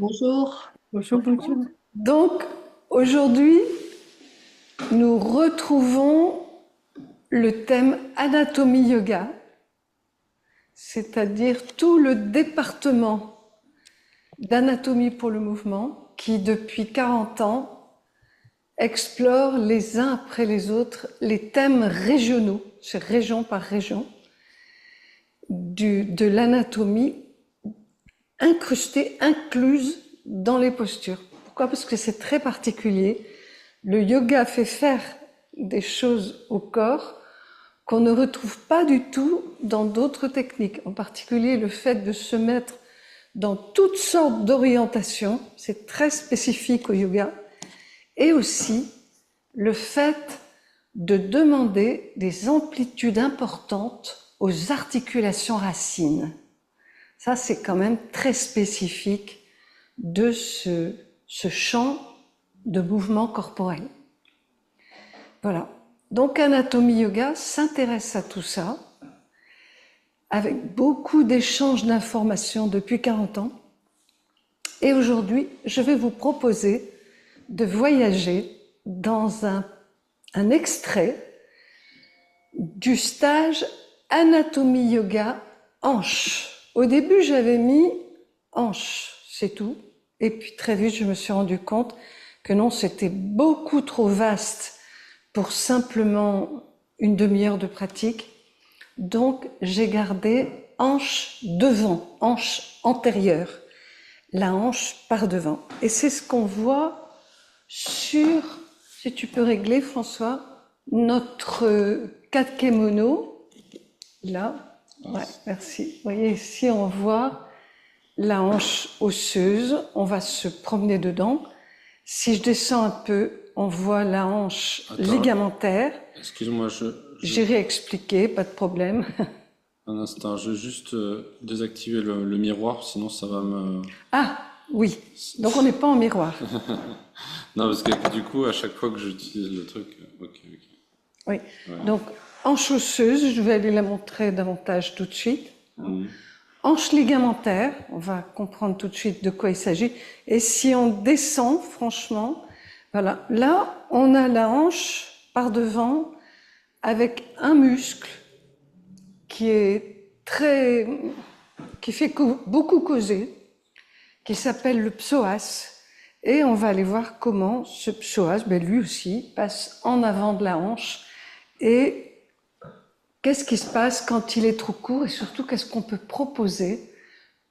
Bonjour. Bonjour, bonjour. Donc, aujourd'hui, nous retrouvons le thème anatomie yoga, c'est-à-dire tout le département d'anatomie pour le mouvement qui, depuis 40 ans, explore les uns après les autres les thèmes régionaux, c'est région par région, de l'anatomie incrustée, incluse dans les postures. Pourquoi? Parce que c'est très particulier. Le yoga fait faire des choses au corps qu'on ne retrouve pas du tout dans d'autres techniques. En particulier, le fait de se mettre dans toutes sortes d'orientations, c'est très spécifique au yoga. Et aussi, le fait de demander des amplitudes importantes aux articulations racines. Ça, c'est quand même très spécifique de ce champ de mouvement corporel. Voilà. Donc, Anatomie Yoga s'intéresse à tout ça, avec beaucoup d'échanges d'informations depuis 40 ans. Et aujourd'hui, je vais vous proposer de voyager dans un extrait du stage Anatomie Yoga hanche. Au début, j'avais mis hanche, c'est tout. Et puis très vite, je me suis rendu compte que non, c'était beaucoup trop vaste pour simplement une demi-heure de pratique. Donc, j'ai gardé hanche devant, hanche antérieure, la hanche par devant. Et c'est ce qu'on voit sur, si tu peux régler François, notre kakemono, là. Ouais, merci. Vous voyez, ici, on voit la hanche osseuse, on va se promener dedans. Si je descends un peu, on voit la hanche ligamentaire. Excuse-moi, J'ai réexpliqué, pas de problème. un instant, je vais juste désactiver le miroir, sinon ça va me... Ah, oui. Donc on n'est pas en miroir. Non, parce que du coup, à chaque fois que j'utilise le truc... Ok. Oui. Ouais. Donc, hanche osseuse, je vais aller la montrer davantage tout de suite. Hanche ligamentaire, on va comprendre tout de suite de quoi il s'agit. Et si on descend, franchement, voilà. Là, on a la hanche par devant avec un muscle qui fait beaucoup causer, qui s'appelle le psoas. Et on va aller voir comment ce psoas, lui aussi, passe en avant de la hanche. Et qu'est-ce qui se passe quand il est trop court et surtout qu'est-ce qu'on peut proposer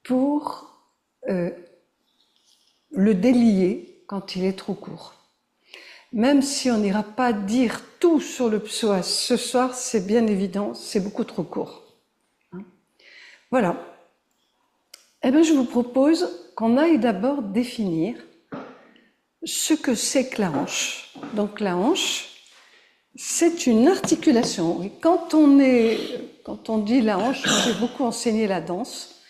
pour le délier quand il est trop court. Même si on n'ira pas dire tout sur le psoas ce soir, c'est bien évident, c'est beaucoup trop court. Voilà. Eh bien, je vous propose qu'on aille d'abord définir ce que c'est que la hanche. Donc la hanche, c'est une articulation. Et quand on dit la hanche, j'ai beaucoup enseigné la danse.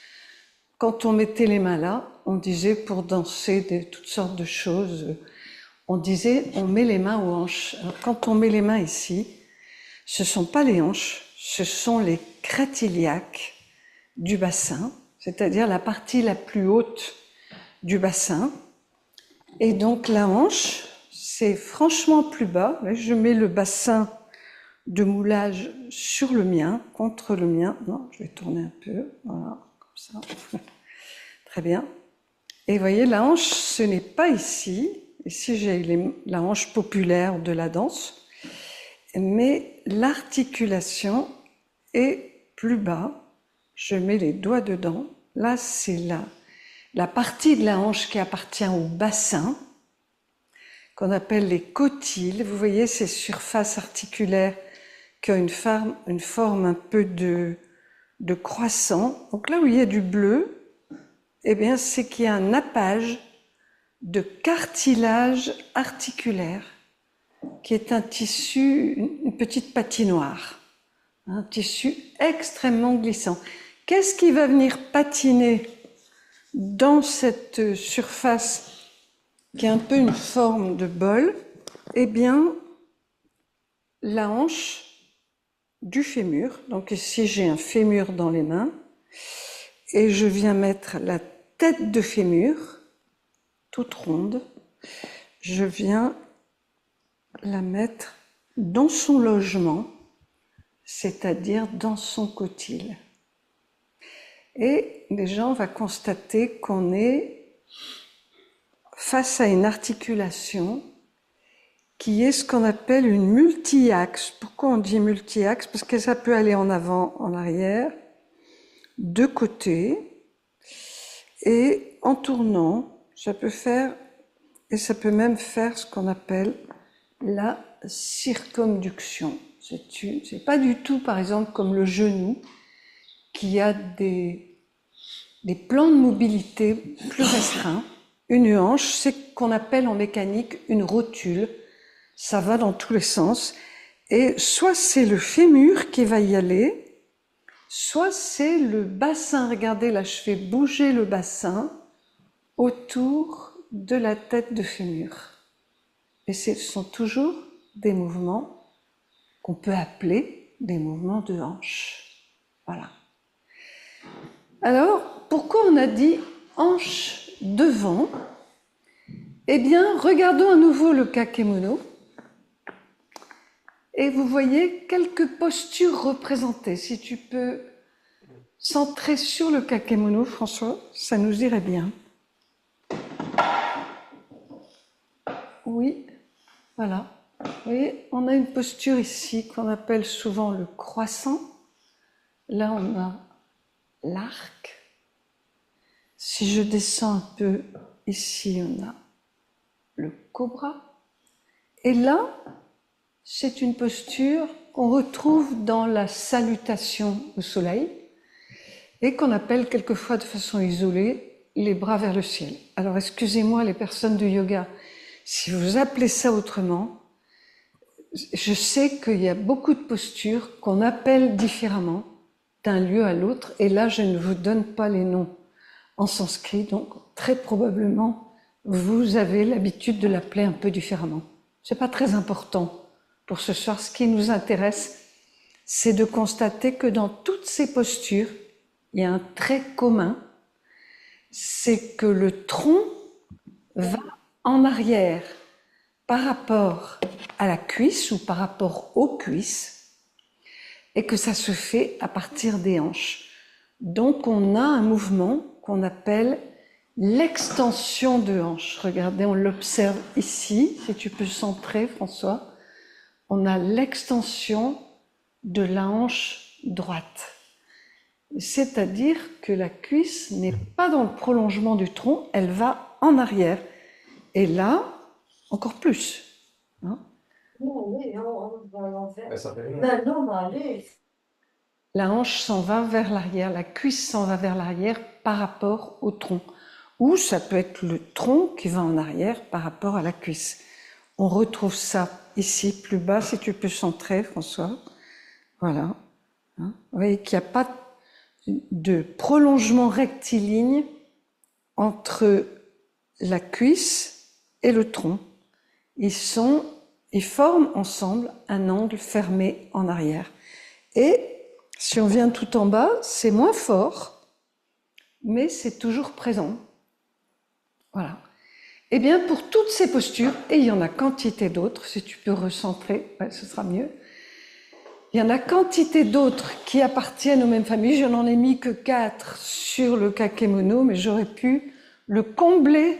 Quand on mettait les mains là, on disait pour danser toutes sortes de choses. On disait on met les mains aux hanches. Alors, quand on met les mains ici, ce ne sont pas les hanches, ce sont les crête-iliaques du bassin, c'est-à-dire la partie la plus haute du bassin. Et donc la hanche, c'est franchement plus bas. Là, je mets le bassin de moulage sur le mien, contre le mien. Non, je vais tourner un peu, voilà, comme ça. Très bien. Et vous voyez, la hanche, ce n'est pas ici. Ici, j'ai la hanche populaire de la danse. Mais l'articulation est plus bas. Je mets les doigts dedans. Là, c'est la partie de la hanche qui appartient au bassin, qu'on appelle les cotyles. Vous voyez ces surfaces articulaires qui ont une forme un peu de croissant. Donc là où il y a du bleu, eh bien, c'est qu'il y a un nappage de cartilage articulaire qui est un tissu, une petite patinoire, un tissu extrêmement glissant. Qu'est-ce qui va venir patiner dans cette surface qui a un peu une forme de bol? Eh bien, la hanche du fémur. Donc ici, j'ai un fémur dans les mains et je viens mettre la tête de fémur toute ronde. Je viens la mettre dans son logement, c'est-à-dire dans son cotyle. Et déjà, on va constater qu'on est face à une articulation qui est ce qu'on appelle une multi-axe. Pourquoi on dit multi-axe? Parce que ça peut aller en avant, en arrière, de côté, et en tournant, ça peut faire, et ça peut même faire ce qu'on appelle la circumduction. C'est pas du tout, par exemple, comme le genou, qui a des plans de mobilité plus restreints. Une hanche, c'est ce qu'on appelle en mécanique une rotule. Ça va dans tous les sens. Et soit c'est le fémur qui va y aller, soit c'est le bassin. Regardez, là, je fais bouger le bassin autour de la tête de fémur. Et ce sont toujours des mouvements qu'on peut appeler des mouvements de hanche. Voilà. Alors, pourquoi on a dit hanche devant? Eh bien, regardons à nouveau le kakemono. Et vous voyez quelques postures représentées. Si tu peux centrer sur le kakemono, François, ça nous irait bien. Oui, voilà. Vous voyez, on a une posture ici qu'on appelle souvent le croissant. Là, on a l'arc. Si je descends un peu, ici, on a le cobra. Et là, c'est une posture qu'on retrouve dans la salutation au soleil et qu'on appelle quelquefois de façon isolée les bras vers le ciel. Alors, excusez-moi les personnes de yoga, si vous appelez ça autrement, je sais qu'il y a beaucoup de postures qu'on appelle différemment d'un lieu à l'autre, et là, je ne vous donne pas les noms en sanskrit, donc très probablement, vous avez l'habitude de l'appeler un peu différemment. C'est pas très important pour ce soir. Ce qui nous intéresse, c'est de constater que dans toutes ces postures, il y a un trait commun, c'est que le tronc va en arrière par rapport à la cuisse ou par rapport aux cuisses, et que ça se fait à partir des hanches. Donc on a un mouvement qu'on appelle l'extension de hanche. Regardez, on l'observe ici, si tu peux centrer, François. On a l'extension de la hanche droite. C'est-à-dire que la cuisse n'est pas dans le prolongement du tronc, elle va en arrière. Et là, encore plus. Hein? La hanche s'en va vers l'arrière, la cuisse s'en va vers l'arrière par rapport au tronc. Ou ça peut être le tronc qui va en arrière par rapport à la cuisse. On retrouve ça ici, plus bas, si tu peux centrer, François. Voilà. Hein? Vous voyez qu'il n'y a pas de prolongement rectiligne entre la cuisse et le tronc. Ils forment ensemble un angle fermé en arrière. Et si on vient tout en bas, c'est moins fort, mais c'est toujours présent. Voilà. Eh bien, pour toutes ces postures, et il y en a quantité d'autres, si tu peux recentrer, ouais, ce sera mieux. Il y en a quantité d'autres qui appartiennent aux mêmes familles. Je n'en ai mis que 4 sur le kakemono, mais j'aurais pu le combler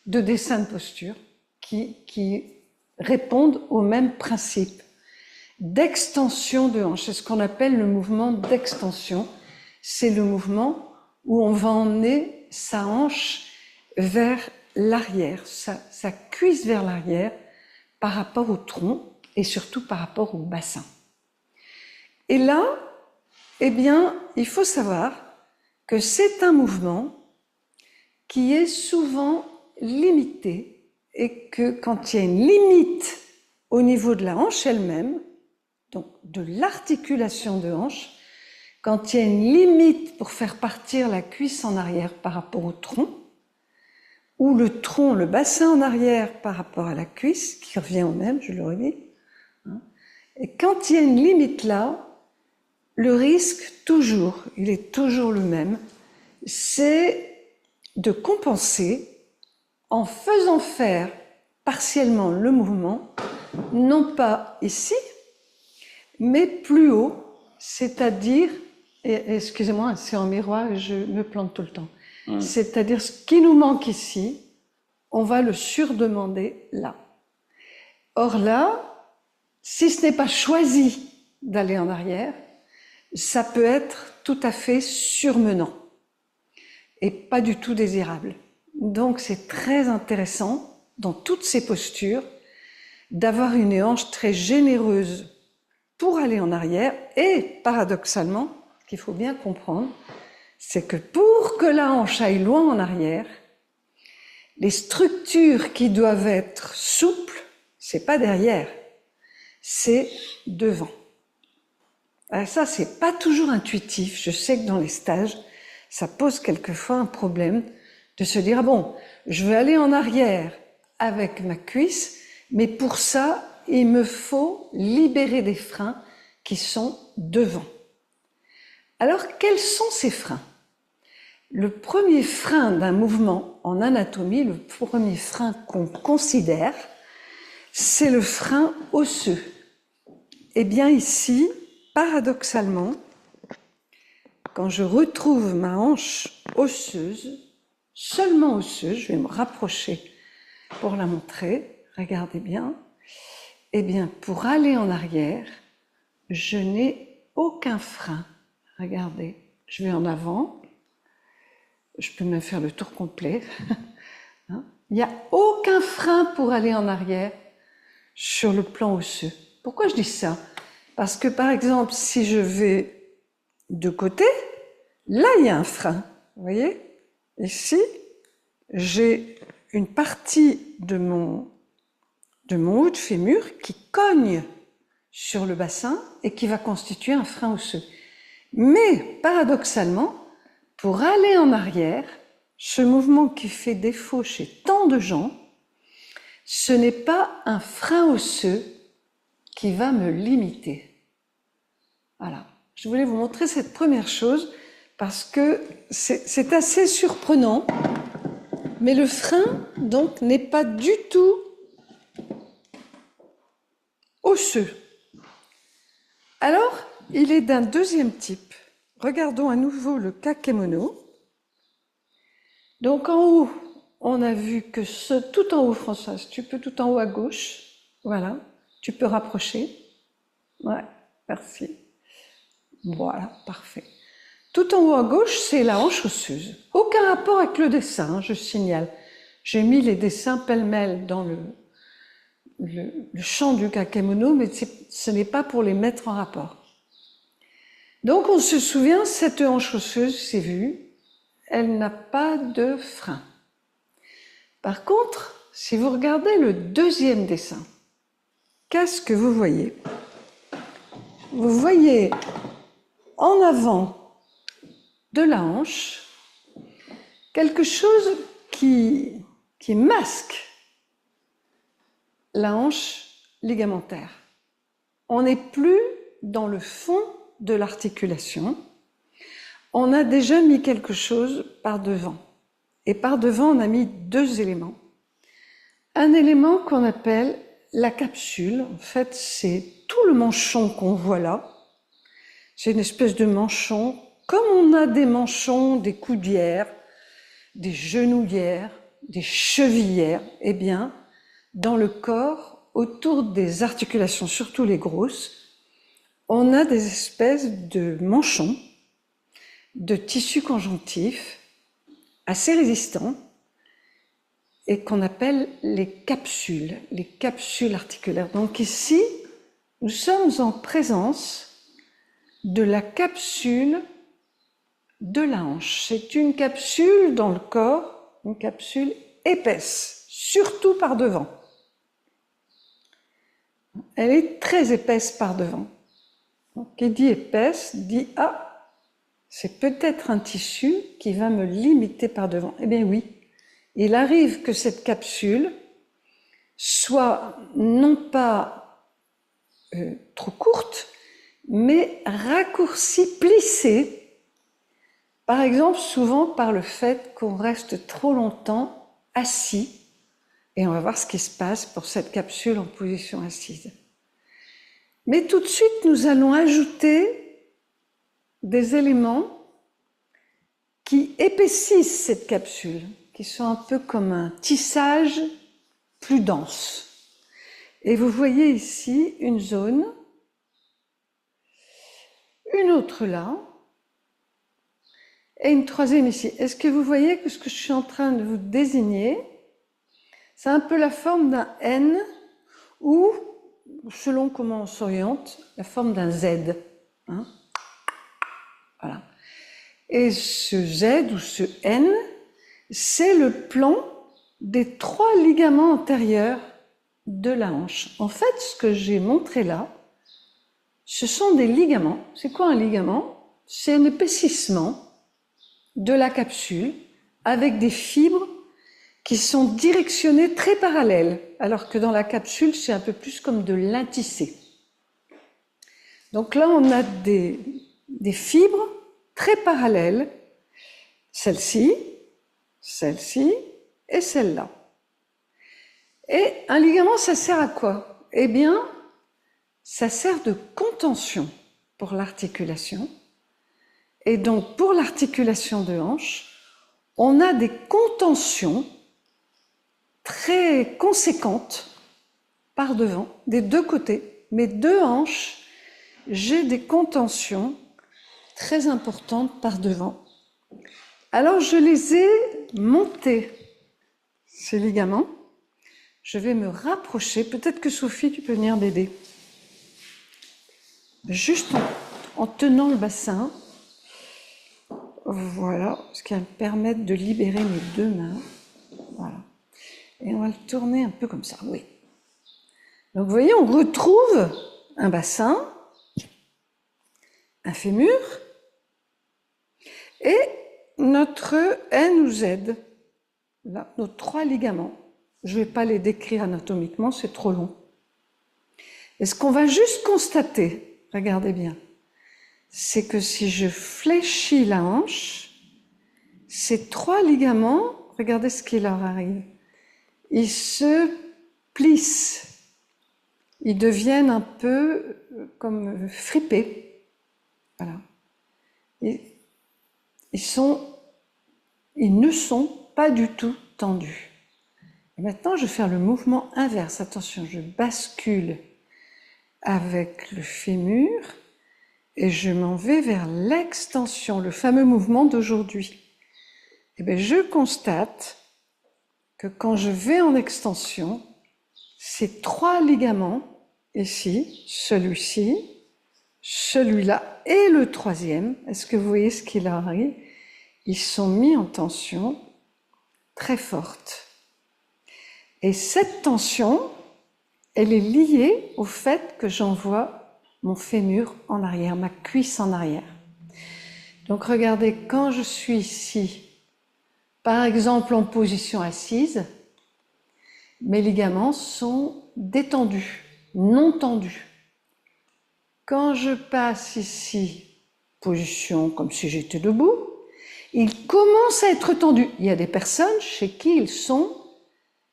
de dessins de posture qui répondent au même principe d'extension de hanche. C'est ce qu'on appelle le mouvement d'extension. C'est le mouvement où on va emmener sa hanche vers l'arrière, sa cuisse vers l'arrière par rapport au tronc et surtout par rapport au bassin. Et là, eh bien, il faut savoir que c'est un mouvement qui est souvent limité et que quand il y a une limite au niveau de la hanche elle-même, donc de l'articulation de hanche, quand il y a une limite pour faire partir la cuisse en arrière par rapport au tronc, ou le tronc, le bassin en arrière par rapport à la cuisse, qui revient au même, je le redis, hein, et quand il y a une limite là, le risque, toujours, il est toujours le même, c'est de compenser en faisant faire partiellement le mouvement, non pas ici, mais plus haut, c'est-à-dire, excusez-moi, c'est en miroir et je me plante tout le temps, c'est-à-dire ce qui nous manque ici, on va le surdemander là. Or là, si ce n'est pas choisi d'aller en arrière, ça peut être tout à fait surmenant et pas du tout désirable. Donc c'est très intéressant, dans toutes ces postures, d'avoir une hanche très généreuse pour aller en arrière. Et paradoxalement, ce qu'il faut bien comprendre, c'est que pour que la hanche aille loin en arrière, les structures qui doivent être souples, c'est pas derrière, c'est devant. Alors ça, c'est pas toujours intuitif. Je sais que dans les stages, ça pose quelquefois un problème de se dire, ah bon, je veux aller en arrière avec ma cuisse, mais pour ça, il me faut libérer des freins qui sont devant. Alors, quels sont ces freins? Le premier frein d'un mouvement en anatomie, le premier frein qu'on considère, c'est le frein osseux. Eh bien ici, paradoxalement, quand je retrouve ma hanche osseuse, seulement osseuse, je vais me rapprocher pour la montrer, regardez bien, eh bien pour aller en arrière, je n'ai aucun frein. Regardez, je vais en avant, je peux même faire le tour complet. Il n'y a aucun frein pour aller en arrière sur le plan osseux. Pourquoi je dis ça? Parce que par exemple, si je vais de côté, là il y a un frein. Vous voyez? Ici, j'ai une partie de mon haut de fémur qui cogne sur le bassin et qui va constituer un frein osseux. Mais paradoxalement, pour aller en arrière, ce mouvement qui fait défaut chez tant de gens, ce n'est pas un frein osseux qui va me limiter. Voilà. Je voulais vous montrer cette première chose parce que c'est assez surprenant, mais le frein, donc, n'est pas du tout osseux. Alors, il est d'un deuxième type. Regardons à nouveau le kakemono. Donc en haut, on a vu que tout en haut, Françoise, tu peux tout en haut à gauche. Voilà, tu peux rapprocher. Ouais, merci. Voilà, parfait. Tout en haut à gauche, c'est la hanche osseuse. Aucun rapport avec le dessin, hein, je signale. J'ai mis les dessins pêle-mêle dans le champ du kakemono, mais ce n'est pas pour les mettre en rapport. Donc on se souvient, cette hanche osseuse, c'est vu, elle n'a pas de frein. Par contre, si vous regardez le deuxième dessin, qu'est-ce que vous voyez? Vous voyez en avant de la hanche quelque chose qui masque la hanche ligamentaire. On n'est plus dans le fond de l'articulation, on a déjà mis quelque chose par devant. Et par devant, on a mis deux éléments. Un élément qu'on appelle la capsule. En fait, c'est tout le manchon qu'on voit là. C'est une espèce de manchon, comme on a des manchons, des coudières, des genouillères, des chevillères. Eh bien, dans le corps, autour des articulations, surtout les grosses, on a des espèces de manchons, de tissus conjonctifs, assez résistants, et qu'on appelle les capsules articulaires. Donc ici, nous sommes en présence de la capsule de la hanche. C'est une capsule dans le corps, une capsule épaisse, surtout par devant. Elle est très épaisse par devant. Donc, qui dit épaisse dit « Ah, c'est peut-être un tissu qui va me limiter par devant ». Eh bien oui, il arrive que cette capsule soit non pas trop courte, mais raccourcie, plissée, par exemple souvent par le fait qu'on reste trop longtemps assis Et on va voir ce qui se passe pour cette capsule en position assise. Mais tout de suite, nous allons ajouter des éléments qui épaississent cette capsule, qui sont un peu comme un tissage plus dense. Et vous voyez ici une zone, une autre là, et une troisième ici. Est-ce que vous voyez que ce que je suis en train de vous désigner, c'est un peu la forme d'un N ou, selon comment on s'oriente, la forme d'un Z. Hein? Voilà. Et ce Z ou ce N, c'est le plan des 3 ligaments antérieurs de la hanche. En fait, ce que j'ai montré là, ce sont des ligaments. C'est quoi un ligament? C'est un épaississement de la capsule avec des fibres qui sont directionnées très parallèles, alors que dans la capsule, c'est un peu plus comme de l'intissé. Donc là, on a des fibres très parallèles, celle-ci, celle-ci et celle-là. Et un ligament, ça sert à quoi? Eh bien, ça sert de contention pour l'articulation. Et donc, pour l'articulation de hanche, on a des contentions très conséquentes par devant, des deux côtés. Mes deux hanches, j'ai des contentions très importantes par devant. Alors, je les ai montés, ces ligaments. Je vais me rapprocher. Peut-être que Sophie, tu peux venir m'aider. Juste en tenant le bassin. Voilà, ce qui va me permettre de libérer mes deux mains. Voilà. Et on va le tourner un peu comme ça, oui. Donc, vous voyez, on retrouve un bassin, un fémur, et notre N ou Z, là, nos 3 ligaments. Je ne vais pas les décrire anatomiquement, c'est trop long. Et ce qu'on va juste constater, regardez bien, c'est que si je fléchis la hanche, ces 3 ligaments, regardez ce qui leur arrive, ils se plissent, ils deviennent un peu comme fripés. Voilà. Ils ne sont pas du tout tendus. Et maintenant, je vais faire le mouvement inverse. Attention, je bascule avec le fémur et je m'en vais vers l'extension, le fameux mouvement d'aujourd'hui. Et bien, je constate que quand je vais en extension, ces 3 ligaments, ici, celui-ci, celui-là et le troisième, est-ce que vous voyez ce qui leur arrive? Ils sont mis en tension très forte. Et cette tension, elle est liée au fait que j'envoie mon fémur en arrière, ma cuisse en arrière. Donc regardez, quand je suis ici, par exemple en position assise, mes ligaments sont détendus, non tendus. Quand je passe ici, position comme si j'étais debout, ils commencent à être tendus. Il y a des personnes chez qui ils sont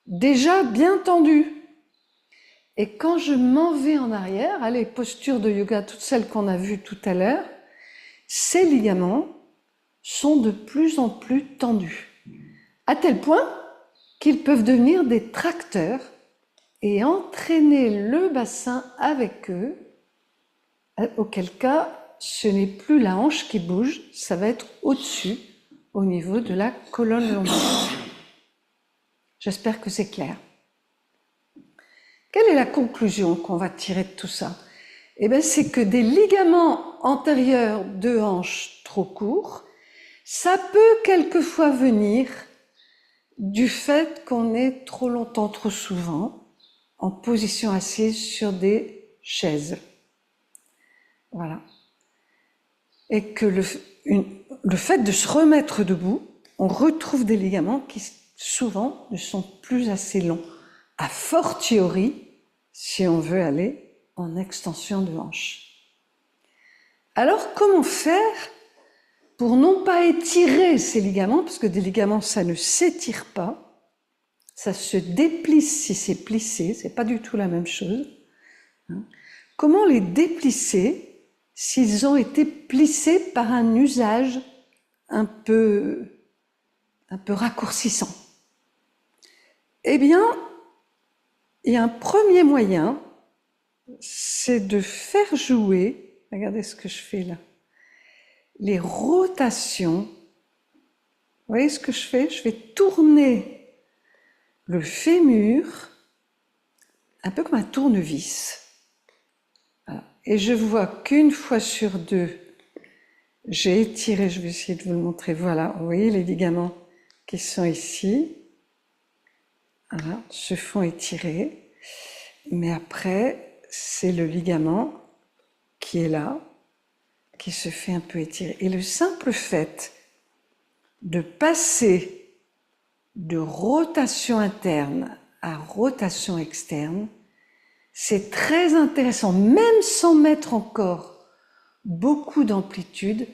déjà bien tendus. Et quand je m'en vais en arrière, les postures de yoga, toutes celles qu'on a vues tout à l'heure, ces ligaments sont de plus en plus tendus, à tel point qu'ils peuvent devenir des tracteurs et entraîner le bassin avec eux, auquel cas, ce n'est plus la hanche qui bouge, ça va être au-dessus, au niveau de la colonne lombaire. J'espère que c'est clair. Quelle est la conclusion qu'on va tirer de tout ça? Eh bien, c'est que des ligaments antérieurs de hanche trop courts, ça peut quelquefois venir du fait qu'on est trop longtemps, trop souvent, en position assise sur des chaises. Voilà. Et que le fait de se remettre debout, on retrouve des ligaments qui souvent ne sont plus assez longs. A fortiori, si on veut aller en extension de hanche. Alors, comment faire pour non pas étirer ces ligaments, parce que des ligaments, ça ne s'étire pas, ça se déplisse si c'est plissé, c'est pas du tout la même chose. Hein. Comment les déplisser s'ils ont été plissés par un usage un peu raccourcissant? Eh bien, il y a un premier moyen, c'est de faire jouer, regardez ce que je fais là, les rotations. Vous voyez ce que je fais? Je vais tourner le fémur un peu comme un tournevis. Voilà. Et je vois qu'une fois sur deux, j'ai étiré, je vais essayer de vous le montrer, voilà, vous voyez les ligaments qui sont ici, voilà, se font étirer, mais après, c'est le ligament qui est là, qui se fait un peu étirer. Et le simple fait de passer de rotation interne à rotation externe, c'est très intéressant, même sans mettre encore beaucoup d'amplitude,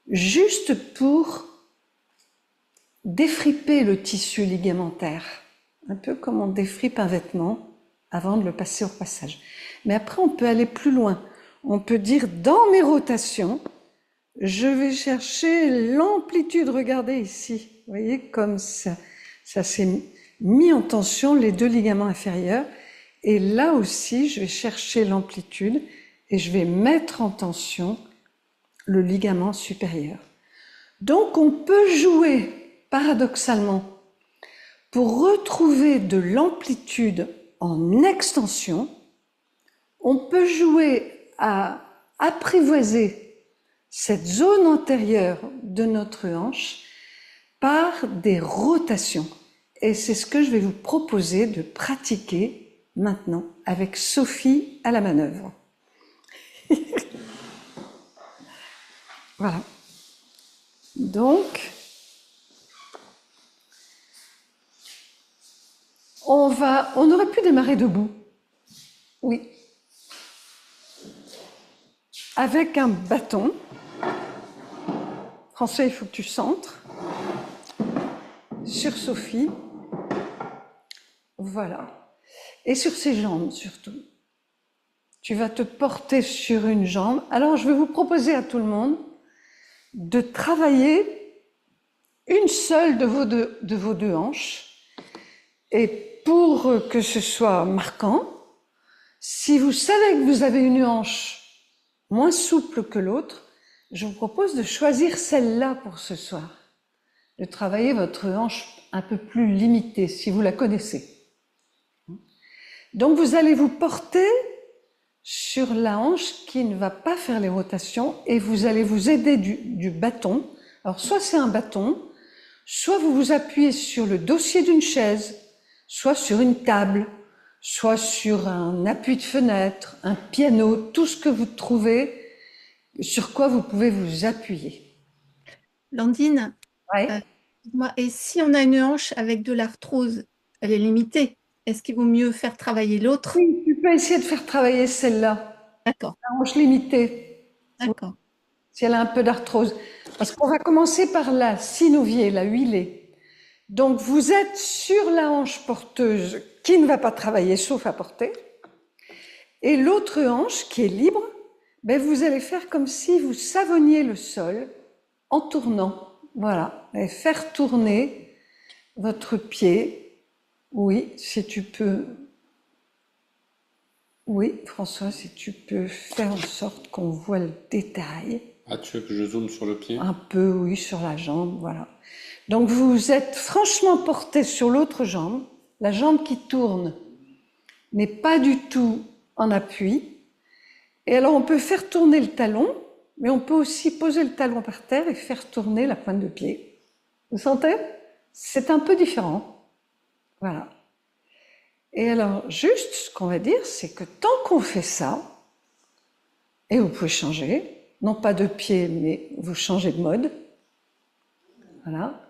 juste pour défriper le tissu ligamentaire, un peu comme on défripe un vêtement avant de le passer au passage. Mais après, on peut aller plus loin. On peut dire, dans mes rotations, je vais chercher l'amplitude, regardez ici, vous voyez comme ça s'est mis en tension, les deux ligaments inférieurs, et là aussi, je vais chercher l'amplitude et je vais mettre en tension le ligament supérieur. Donc, on peut jouer, paradoxalement, pour retrouver de l'amplitude en extension, on peut jouer à apprivoiser cette zone antérieure de notre hanche par des rotations. Et c'est ce que je vais vous proposer de pratiquer maintenant avec Sophie à la manœuvre. Voilà. Donc, on aurait pu démarrer debout. Oui. Avec un bâton. François, il faut que tu centres. Sur Sophie. Voilà. Et sur ses jambes surtout. Tu vas te porter sur une jambe. Alors, je vais vous proposer à tout le monde de travailler une seule de vos deux hanches. Et pour que ce soit marquant, si vous savez que vous avez une hanche moins souple que l'autre, je vous propose de choisir celle-là pour ce soir. De travailler votre hanche un peu plus limitée, si vous la connaissez. Donc vous allez vous porter sur la hanche qui ne va pas faire les rotations et vous allez vous aider du bâton. Alors soit c'est un bâton, soit vous vous appuyez sur le dossier d'une chaise, soit sur une table, soit sur un appui de fenêtre, un piano, tout ce que vous trouvez sur quoi vous pouvez vous appuyer. Landine, Ouais. et si on a une hanche avec de l'arthrose, elle est limitée. Est-ce qu'il vaut mieux faire travailler l'autre? Oui, tu peux essayer de faire travailler celle-là, D'accord, la hanche limitée, d'accord. si elle a un peu d'arthrose. Parce qu'on va commencer par la synoviée, la huilée. Donc vous êtes sur la hanche porteuse qui ne va pas travailler sauf à porter. Et l'autre hanche qui est libre, ben vous allez faire comme si vous savonniez le sol en tournant. Voilà, et faire tourner votre pied. Oui, si tu peux. Oui, François, si tu peux faire en sorte qu'on voit le détail. Ah, tu veux que je zoome sur le pied? Un peu, oui, sur la jambe, voilà. Donc vous êtes franchement porté sur l'autre jambe, la jambe qui tourne n'est pas du tout en appui. Et alors on peut faire tourner le talon, mais on peut aussi poser le talon par terre et faire tourner la pointe de pied. Vous sentez? C'est un peu différent. Voilà. Et alors, juste ce qu'on va dire, c'est que tant qu'on fait ça, et vous pouvez changer, non pas de pied, mais vous changez de mode. Voilà.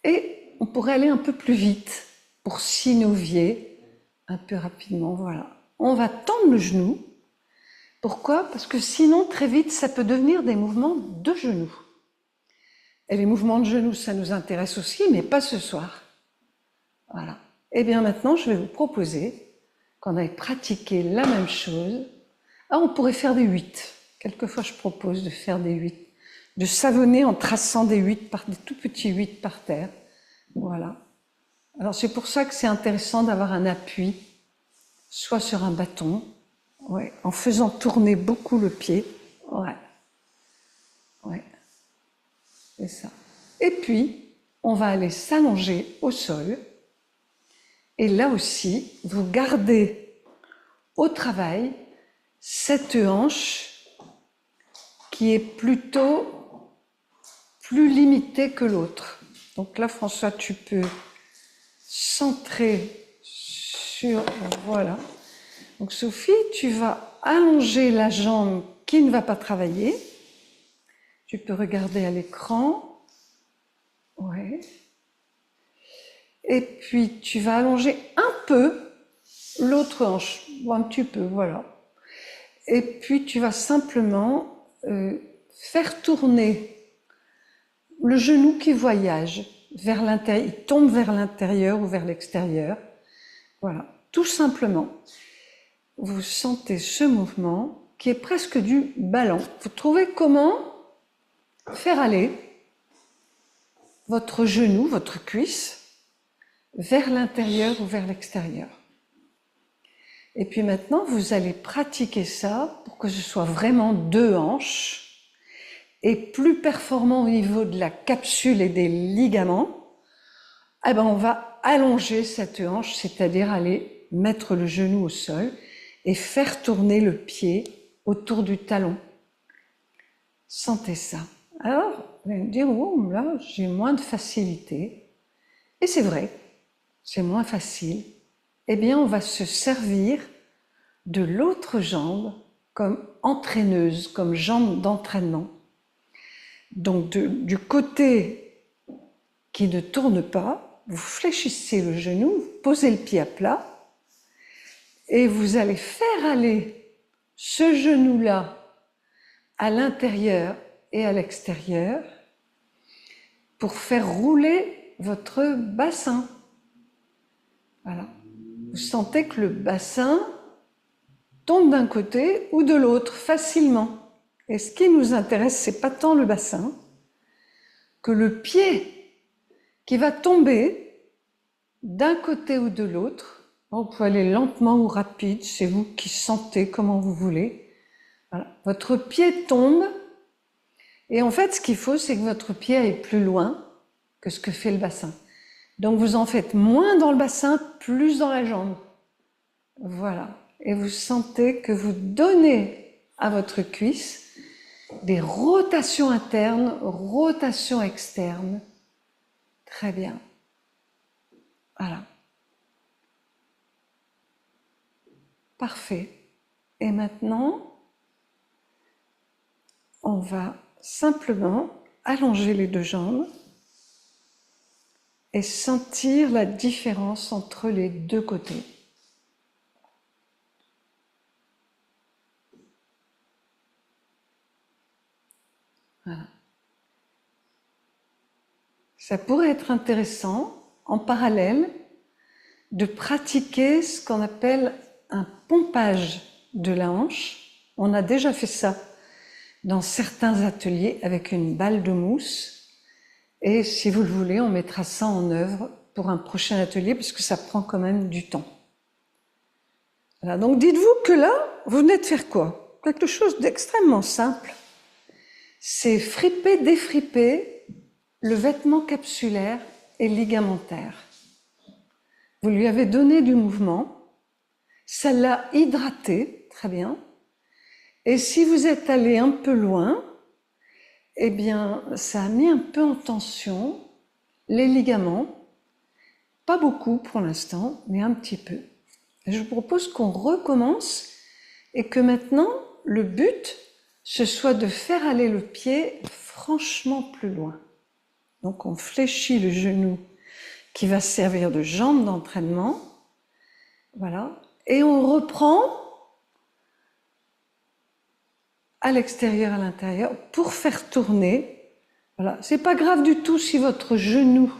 Et on pourrait aller un peu plus vite pour synovier un peu rapidement. Voilà. On va tendre le genou. Pourquoi? Parce que sinon, très vite, ça peut devenir des mouvements de genoux. Et les mouvements de genoux, ça nous intéresse aussi, mais pas ce soir. Voilà. Et bien maintenant, je vais vous proposer qu'on aille pratiquer la même chose. Ah, on pourrait faire des 8. Quelquefois, je propose de faire des 8. De savonner en traçant des 8, des tout petits 8 par terre. Voilà. Alors, c'est pour ça que c'est intéressant d'avoir un appui, soit sur un bâton, ouais, en faisant tourner beaucoup le pied. Ouais. Ouais. C'est ça. Et puis, on va aller s'allonger au sol. Et là aussi, vous gardez au travail cette hanche qui est plutôt plus limitée que l'autre. Donc là, François, tu peux centrer sur... Voilà. Donc Sophie, tu vas allonger la jambe qui ne va pas travailler. Tu peux regarder à l'écran. Ouais. Et puis, tu vas allonger un peu l'autre hanche, ou un petit peu, voilà. Et puis, tu vas simplement faire tourner le genou qui voyage vers l'intérieur, il tombe vers l'intérieur ou vers l'extérieur. Voilà, tout simplement. Vous sentez ce mouvement qui est presque du ballon. Vous trouvez comment faire aller votre genou, votre cuisse, vers l'intérieur ou vers l'extérieur. Et puis maintenant, vous allez pratiquer ça pour que ce soit vraiment 2 hanches et plus performant au niveau de la capsule et des ligaments. Eh ben, on va allonger cette hanche, c'est-à-dire aller mettre le genou au sol et faire tourner le pied autour du talon. Sentez ça. Alors, vous allez me dire, oh là, j'ai moins de facilité. Et c'est vrai, c'est moins facile. Eh bien, on va se servir de l'autre jambe comme entraîneuse, comme jambe d'entraînement. Donc, du côté qui ne tourne pas, vous fléchissez le genou, vous posez le pied à plat et vous allez faire aller ce genou-là à l'intérieur et à l'extérieur pour faire rouler votre bassin. Voilà. Vous sentez que le bassin tombe d'un côté ou de l'autre facilement. Et ce qui nous intéresse, c'est pas tant le bassin que le pied qui va tomber d'un côté ou de l'autre. Vous pouvez aller lentement ou rapide, c'est vous qui sentez comment vous voulez. Voilà. Votre pied tombe et en fait, ce qu'il faut, c'est que votre pied aille plus loin que ce que fait le bassin. Donc vous en faites moins dans le bassin, plus dans la jambe. Voilà. Et vous sentez que vous donnez à votre cuisse des rotations internes, rotations externes. Très bien. Voilà. Parfait. Et maintenant, on va simplement allonger les 2 jambes et sentir la différence entre les 2 côtés. Voilà. Ça pourrait être intéressant, en parallèle, de pratiquer ce qu'on appelle un pompage de la hanche. On a déjà fait ça dans certains ateliers avec une balle de mousse. Et si vous le voulez, on mettra ça en œuvre pour un prochain atelier parce que ça prend quand même du temps. Voilà, donc dites-vous que là, vous venez de faire quoi? Quelque chose d'extrêmement simple. C'est friper, défriper le vêtement capsulaire et ligamentaire. Vous lui avez donné du mouvement, ça l'a hydraté, très bien. Et si vous êtes allé un peu loin, eh bien, ça a mis un peu en tension les ligaments, pas beaucoup pour l'instant, mais un petit peu. Et je vous propose qu'on recommence et que maintenant, le but, ce soit de faire aller le pied franchement plus loin. Donc on fléchit le genou qui va servir de jambe d'entraînement, voilà, et on reprend à l'extérieur, à l'intérieur, pour faire tourner. Voilà, c'est pas grave du tout si votre genou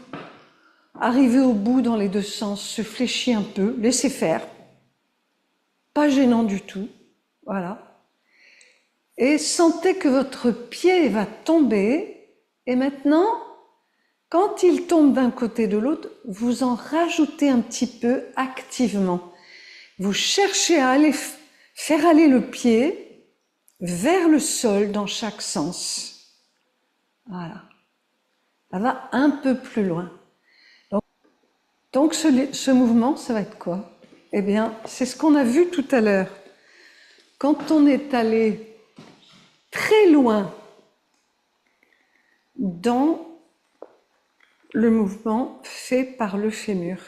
arrivez au bout dans les deux sens, se fléchit un peu, laissez faire. Pas gênant du tout, voilà. Et sentez que votre pied va tomber, et maintenant, quand il tombe d'un côté de l'autre, vous en rajoutez un petit peu activement. Vous cherchez à faire aller le pied vers le sol dans chaque sens. Voilà. Ça va un peu plus loin. Donc ce mouvement, ça va être quoi? Eh bien, c'est ce qu'on a vu tout à l'heure. Quand on est allé très loin dans le mouvement fait par le fémur.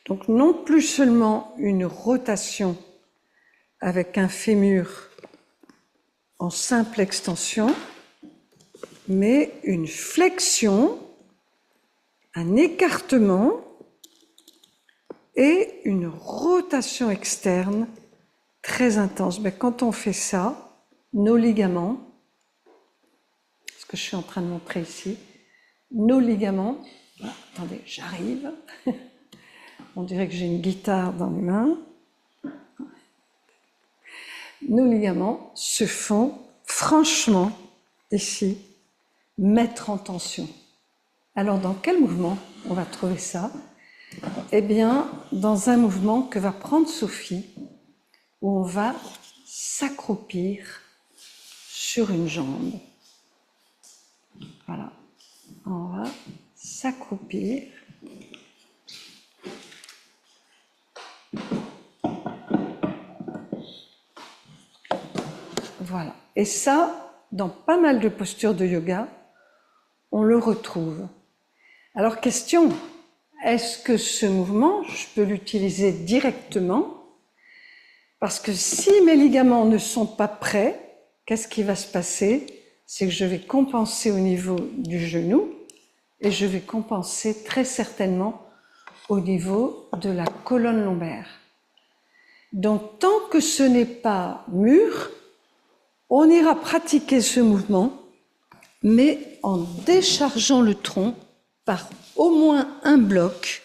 Donc non plus seulement une rotation avec un fémur en simple extension, mais une flexion, un écartement et une rotation externe très intense. Mais quand on fait ça, nos ligaments, ce que je suis en train de montrer ici, nos ligaments, attendez, j'arrive, on dirait que j'ai une guitare dans les mains, nos ligaments se font franchement, ici, mettre en tension. Alors dans quel mouvement on va trouver ça? Eh bien, dans un mouvement que va prendre Sophie, où on va s'accroupir sur une jambe. Voilà, on va s'accroupir. Voilà. Et ça, dans pas mal de postures de yoga, on le retrouve. Alors, question, est-ce que ce mouvement, je peux l'utiliser directement? Parce que si mes ligaments ne sont pas prêts, qu'est-ce qui va se passer? C'est que je vais compenser au niveau du genou et je vais compenser très certainement au niveau de la colonne lombaire. Donc, tant que ce n'est pas mûr, on ira pratiquer ce mouvement, mais en déchargeant le tronc par au moins un bloc.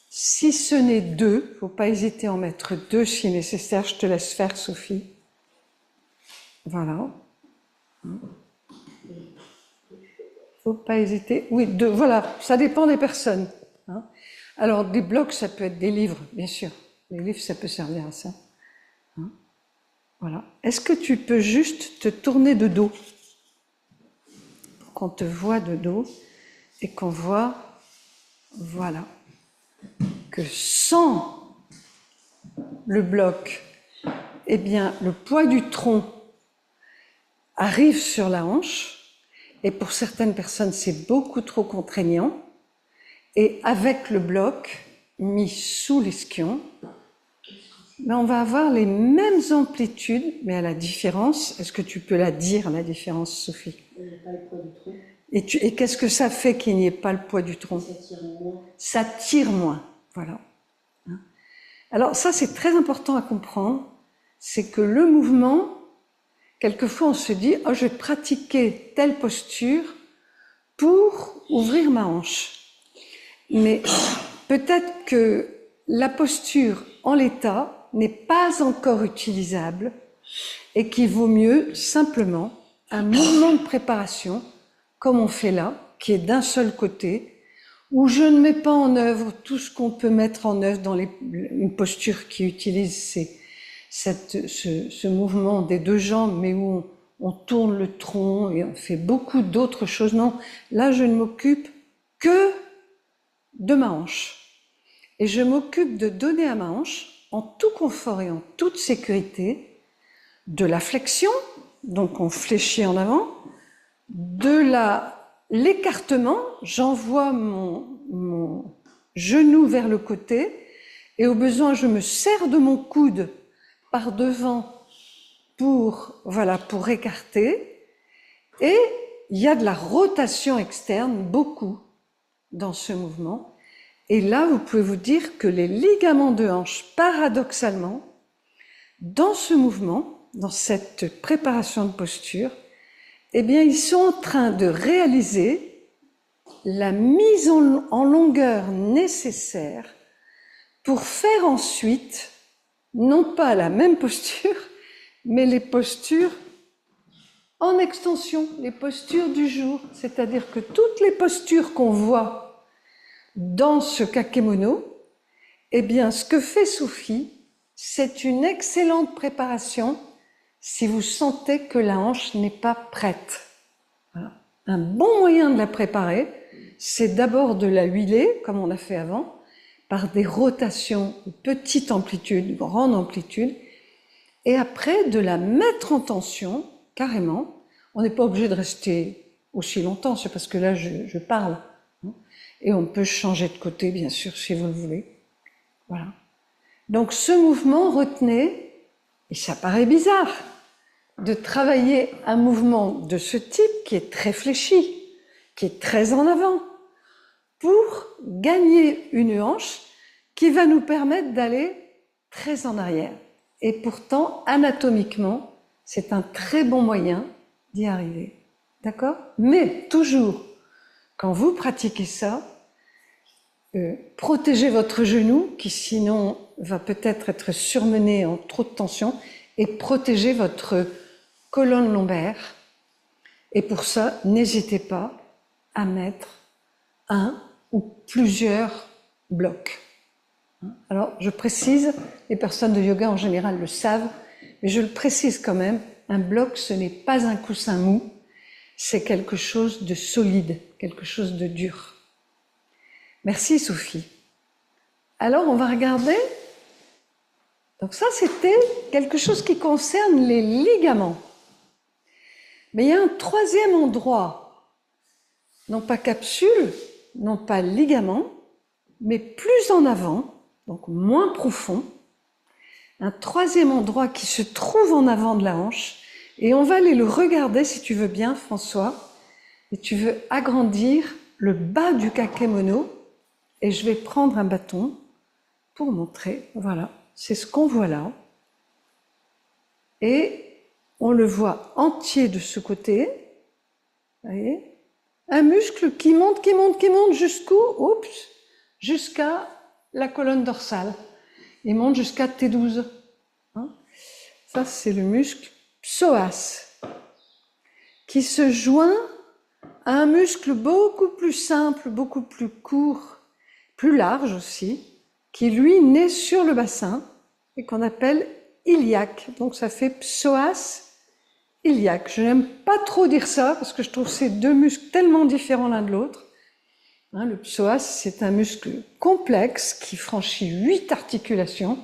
Si ce n'est deux, il ne faut pas hésiter à en mettre deux si nécessaire. Je te laisse faire, Sophie. Voilà. Il ne faut pas hésiter. Oui, deux, voilà, ça dépend des personnes. Alors, des blocs, ça peut être des livres, bien sûr. Les livres, ça peut servir à ça. Voilà. Est-ce que tu peux juste te tourner de dos pour qu'on te voit de dos et qu'on voit, voilà, que sans le bloc, eh bien, le poids du tronc arrive sur la hanche et pour certaines personnes, c'est beaucoup trop contraignant. Et avec le bloc mis sous l'ischio, mais on va avoir les mêmes amplitudes, mais à la différence, est-ce que tu peux la dire, la différence, Sophie? Il n'y a pas le poids du tronc. Et qu'est-ce que ça fait qu'il n'y ait pas le poids du tronc? Ça tire moins. Ça tire moins, voilà. Alors ça, c'est très important à comprendre, c'est que le mouvement, quelquefois on se dit, oh, je vais pratiquer telle posture pour ouvrir ma hanche. Mais peut-être que la posture en l'état n'est pas encore utilisable et qu'il vaut mieux simplement un mouvement de préparation, comme on fait là, qui est d'un seul côté, où je ne mets pas en œuvre tout ce qu'on peut mettre en œuvre dans une posture qui utilise ce mouvement des deux jambes, mais où on tourne le tronc et on fait beaucoup d'autres choses. Non, là je ne m'occupe que de ma hanche. Et je m'occupe de donner à ma hanche, en tout confort et en toute sécurité, de la flexion, donc on fléchit en avant, de l'écartement, j'envoie mon genou vers le côté, et au besoin, je me sers de mon coude par devant pour écarter, et il y a de la rotation externe, beaucoup, dans ce mouvement. Et là, vous pouvez vous dire que les ligaments de hanche, paradoxalement, dans ce mouvement, dans cette préparation de posture, eh bien, ils sont en train de réaliser la mise en longueur nécessaire pour faire ensuite, non pas la même posture, mais les postures en extension, les postures du jour. C'est-à-dire que toutes les postures qu'on voit dans ce kakemono, eh bien, ce que fait Sophie, c'est une excellente préparation si vous sentez que la hanche n'est pas prête. Voilà. Un bon moyen de la préparer, c'est d'abord de la huiler, comme on a fait avant, par des rotations de petite amplitude, grande amplitude, et après de la mettre en tension, carrément. On n'est pas obligé de rester aussi longtemps, c'est parce que là je parle. Et on peut changer de côté, bien sûr, si vous le voulez. Voilà. Donc ce mouvement, retenez, et ça paraît bizarre, de travailler un mouvement de ce type qui est très fléchi, qui est très en avant, pour gagner une hanche qui va nous permettre d'aller très en arrière. Et pourtant, anatomiquement, c'est un très bon moyen d'y arriver. D'accord? Mais toujours, quand vous pratiquez ça, protégez votre genou, qui sinon va peut-être être surmené en trop de tension, et protégez votre colonne lombaire. Et pour ça, n'hésitez pas à mettre un ou plusieurs blocs. Alors, je précise, les personnes de yoga en général le savent, mais je le précise quand même, un bloc, ce n'est pas un coussin mou, c'est quelque chose de solide, quelque chose de dur. Merci Sophie. Alors, on va regarder. Donc ça, c'était quelque chose qui concerne les ligaments. Mais il y a un troisième endroit, non pas capsule, non pas ligament, mais plus en avant, donc moins profond, un troisième endroit qui se trouve en avant de la hanche, et on va aller le regarder si tu veux bien, François, et tu veux agrandir le bas du kakemono, et je vais prendre un bâton pour montrer, voilà, c'est ce qu'on voit là, et on le voit entier de ce côté, vous voyez, un muscle qui monte jusqu'où? Oups, jusqu'à la colonne dorsale. Il monte jusqu'à T12. Ça, c'est le muscle psoas, qui se joint à un muscle beaucoup plus simple, beaucoup plus court, plus large aussi, qui lui naît sur le bassin et qu'on appelle iliaque. Donc ça fait psoas iliaque. Je n'aime pas trop dire ça parce que je trouve ces deux muscles tellement différents l'un de l'autre. Le psoas, c'est un muscle complexe qui franchit 8 articulations.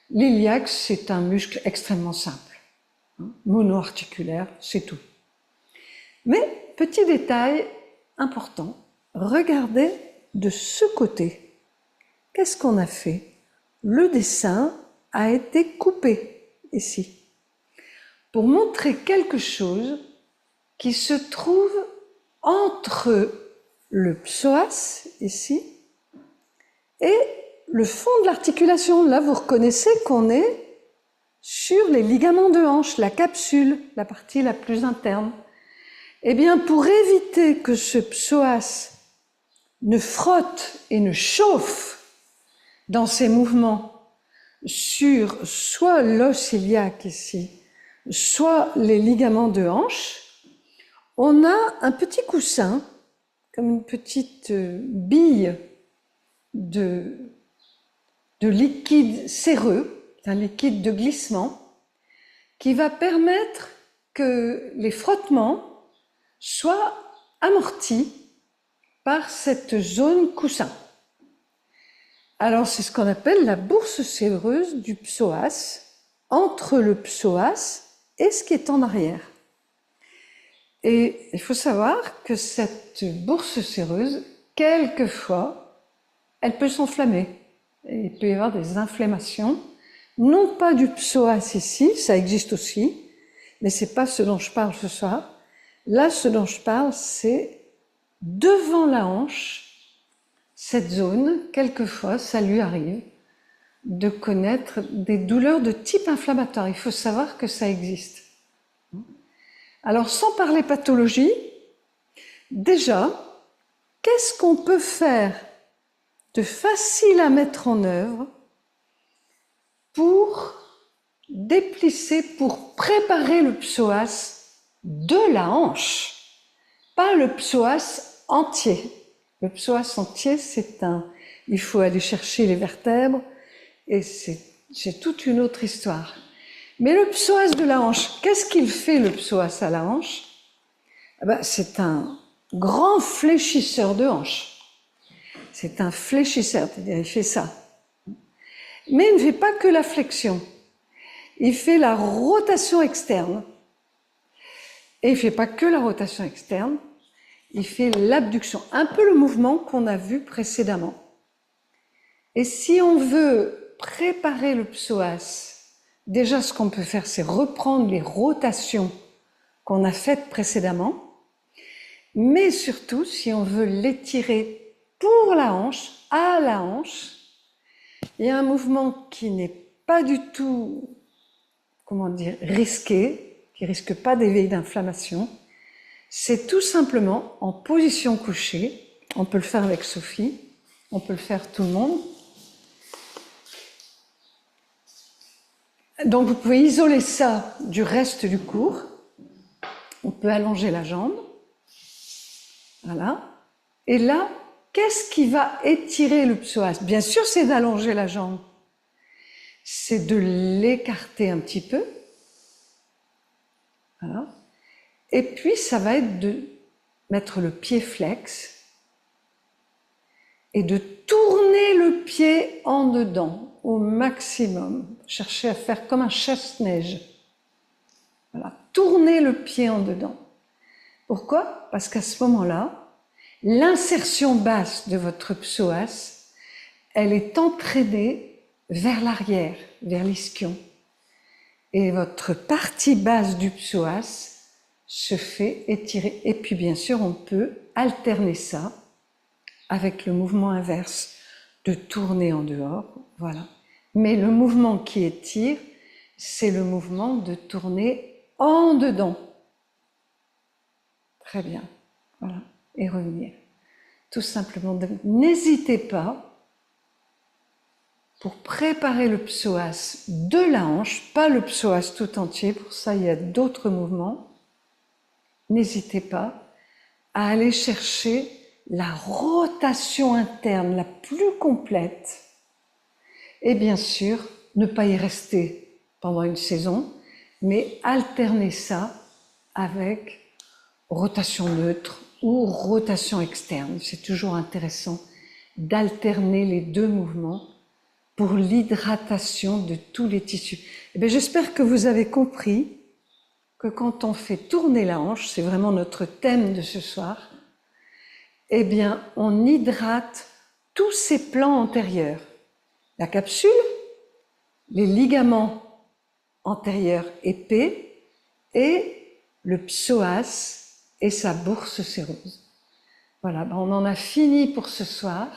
L'iliaque, c'est un muscle extrêmement simple, monoarticulaire, c'est tout. Mais, petit détail important, regardez de ce côté. Qu'est-ce qu'on a fait? Le dessin a été coupé ici, pour montrer quelque chose qui se trouve entre le psoas, ici, et le fond de l'articulation. Là, vous reconnaissez qu'on est sur les ligaments de hanche, la capsule, la partie la plus interne. Eh bien, pour éviter que ce psoas ne frotte et ne chauffe dans ses mouvements sur soit l'os iliaque ici, soit les ligaments de hanche, on a un petit coussin, comme une petite bille de liquide séreux, un liquide de glissement, qui va permettre que les frottements soient amortis par cette zone coussin. Alors c'est ce qu'on appelle la bourse séreuse du psoas, entre le psoas et ce qui est en arrière. Et il faut savoir que cette bourse séreuse, quelquefois, elle peut s'enflammer. Et il peut y avoir des inflammations, non pas du psoas ici, ça existe aussi, mais c'est pas ce dont je parle ce soir. Là, ce dont je parle, c'est devant la hanche, cette zone, quelquefois, ça lui arrive de connaître des douleurs de type inflammatoire. Il faut savoir que ça existe. Alors, sans parler pathologie, déjà, qu'est-ce qu'on peut faire de facile à mettre en œuvre pour déplisser, pour préparer le psoas de la hanche, pas le psoas entier. Le psoas entier, il faut aller chercher les vertèbres et c'est toute une autre histoire. Mais le psoas de la hanche, qu'est-ce qu'il fait le psoas à la hanche? C'est un grand fléchisseur de hanche. C'est un fléchisseur, c'est-à-dire il fait ça. Mais il ne fait pas que la flexion. Il fait la rotation externe. Et il ne fait pas que la rotation externe, il fait l'abduction. Un peu le mouvement qu'on a vu précédemment. Et si on veut préparer le psoas, déjà ce qu'on peut faire, c'est reprendre les rotations qu'on a faites précédemment. Mais surtout, si on veut l'étirer pour la hanche, à la hanche, il y a un mouvement qui n'est pas du tout, risqué, qui risque pas d'éveiller d'inflammation. C'est tout simplement en position couchée. On peut le faire avec Sophie, on peut le faire tout le monde. Donc vous pouvez isoler ça du reste du cours. On peut allonger la jambe. Voilà. Et là, qu'est-ce qui va étirer le psoas? Bien sûr, c'est d'allonger la jambe. C'est de l'écarter un petit peu. Voilà. Et puis, ça va être de mettre le pied flex et de tourner le pied en dedans au maximum. Chercher à faire comme un chasse-neige. Voilà. Tourner le pied en dedans. Pourquoi? Parce qu'à ce moment-là, l'insertion basse de votre psoas, elle est entraînée vers l'arrière, vers l'ischion. Et votre partie basse du psoas se fait étirer. Et puis bien sûr, on peut alterner ça avec le mouvement inverse de tourner en dehors. Voilà. Mais le mouvement qui étire, c'est le mouvement de tourner en dedans. Très bien. Voilà. Et revenir. Tout simplement, n'hésitez pas, pour préparer le psoas de la hanche, pas le psoas tout entier, pour ça il y a d'autres mouvements, n'hésitez pas à aller chercher la rotation interne la plus complète et bien sûr, ne pas y rester pendant une saison, mais alterner ça avec rotation neutre ou rotation externe. C'est toujours intéressant d'alterner les deux mouvements pour l'hydratation de tous les tissus. Eh bien, j'espère que vous avez compris que quand on fait tourner la hanche, c'est vraiment notre thème de ce soir, eh bien, on hydrate tous ces plans antérieurs. La capsule, les ligaments antérieurs épais et le psoas et sa bourse séreuse. Voilà, on en a fini pour ce soir.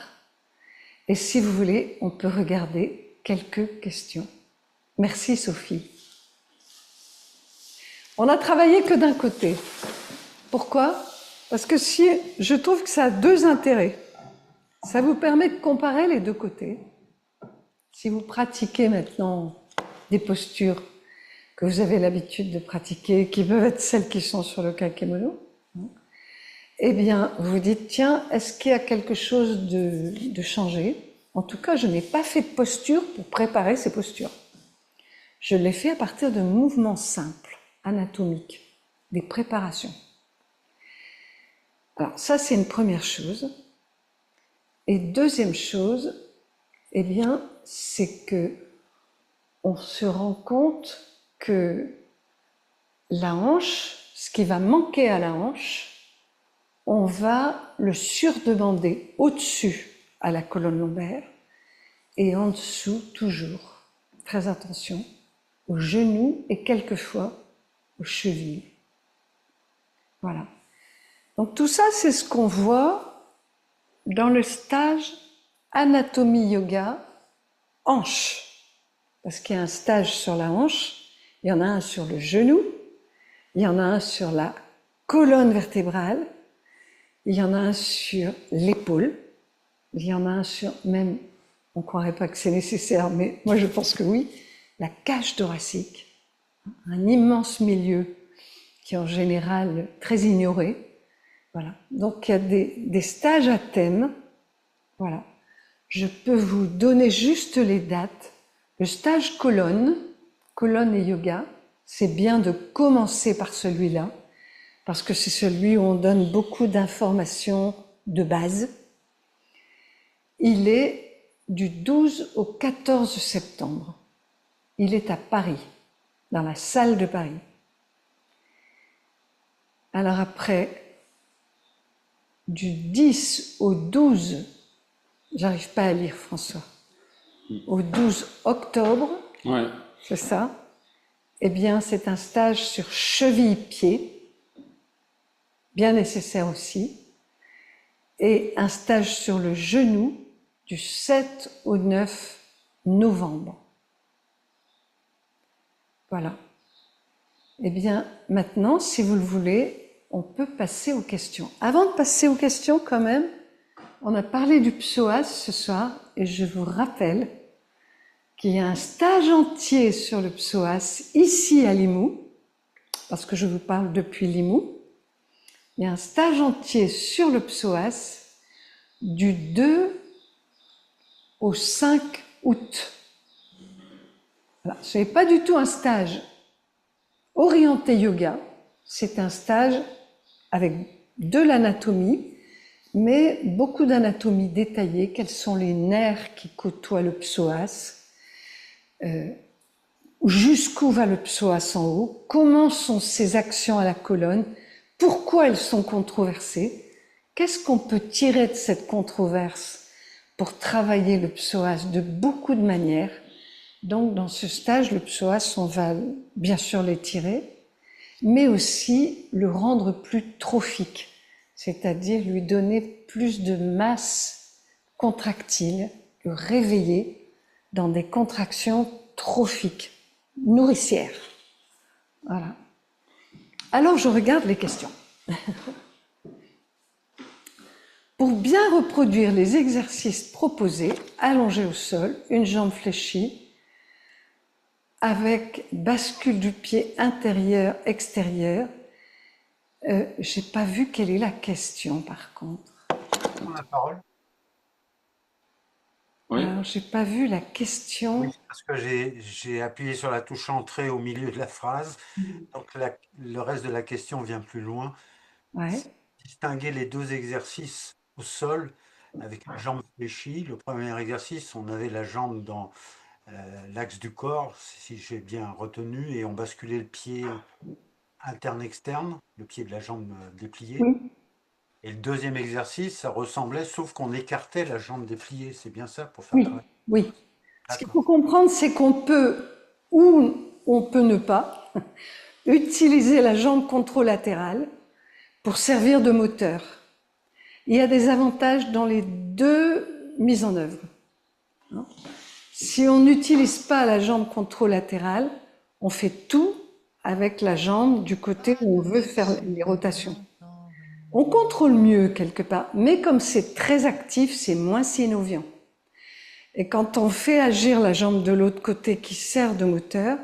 Et si vous voulez, on peut regarder quelques questions. Merci Sophie. On n'a travaillé que d'un côté. Pourquoi? Parce que je trouve que ça a deux intérêts. Ça vous permet de comparer les deux côtés. Si vous pratiquez maintenant des postures que vous avez l'habitude de pratiquer, qui peuvent être celles qui sont sur le kakemono, eh bien, vous vous dites, tiens, est-ce qu'il y a quelque chose de changé? En tout cas, je n'ai pas fait de posture pour préparer ces postures. Je l'ai fait à partir de mouvements simples, anatomiques, des préparations. Alors, ça, c'est une première chose. Et deuxième chose, eh bien, c'est que on se rend compte que la hanche, ce qui va manquer à la hanche, on va le surdemander au-dessus à la colonne lombaire et en dessous toujours. Très attention, aux genoux et quelquefois aux chevilles. Voilà. Donc tout ça, c'est ce qu'on voit dans le stage Anatomie Yoga hanche. Parce qu'il y a un stage sur la hanche, il y en a un sur le genou, il y en a un sur la colonne vertébrale, il y en a un sur l'épaule, il y en a un sur même, on ne croirait pas que c'est nécessaire, mais moi je pense que oui, la cage thoracique, un immense milieu qui est en général très ignoré. Voilà. Donc il y a des stages à thème. Voilà. Je peux vous donner juste les dates. Le stage colonne et yoga, c'est bien de commencer par celui-là, parce que c'est celui où on donne beaucoup d'informations de base. Il est du 12 au 14 septembre. Il est à Paris, dans la salle de Paris. Alors après, du 10 au 12, j'arrive pas à lire François, au 12 octobre, Ouais. c'est ça, eh bien c'est un stage sur cheville-pied, bien nécessaire aussi, et un stage sur le genou du 7 au 9 novembre. Voilà. Eh bien maintenant, si vous le voulez, on peut passer aux questions. Avant de passer aux questions, quand même, on a parlé du psoas ce soir, et je vous rappelle qu'il y a un stage entier sur le psoas ici à Limoux, parce que je vous parle depuis Limoux. Il y a un stage entier sur le psoas du 2 au 5 août. Voilà. Ce n'est pas du tout un stage orienté yoga, c'est un stage avec de l'anatomie, mais beaucoup d'anatomie détaillée. Quels sont les nerfs qui côtoient le psoas, jusqu'où va le psoas en haut, comment sont ses actions à la colonne, pourquoi elles sont controversées, qu'est-ce qu'on peut tirer de cette controverse pour travailler le psoas de beaucoup de manières. Donc dans ce stage, le psoas, on va bien sûr l'étirer, mais aussi le rendre plus trophique, c'est-à-dire lui donner plus de masse contractile, le réveiller dans des contractions trophiques, nourricières. Voilà. Alors je regarde les questions. Pour bien reproduire les exercices proposés, allongé au sol, une jambe fléchie, avec bascule du pied intérieur-extérieur. J'ai pas vu quelle est la question par contre. Prends la parole. Oui. Alors j'ai pas vu la question. Oui, parce que j'ai appuyé sur la touche entrée au milieu de la phrase. Donc le reste de la question vient plus loin. Ouais. Distinguer les deux exercices au sol avec la jambe fléchie. Le premier exercice, on avait la jambe dans l'axe du corps, si j'ai bien retenu, et on basculait le pied interne-externe, le pied de la jambe dépliée. Oui. Et le deuxième exercice, ça ressemblait, sauf qu'on écartait la jambe dépliée. C'est bien ça pour faire Oui, travailler. oui. Ce qu'il D'accord. faut comprendre, c'est qu'on peut, ou on peut ne pas, utiliser la jambe contralatérale pour servir de moteur. Il y a des avantages dans les deux mises en œuvre. Si on n'utilise pas la jambe contralatérale, on fait tout avec la jambe du côté où on veut faire les rotations. On contrôle mieux quelque part, mais comme c'est très actif, c'est moins synoviant. Et quand on fait agir la jambe de l'autre côté qui sert de moteur,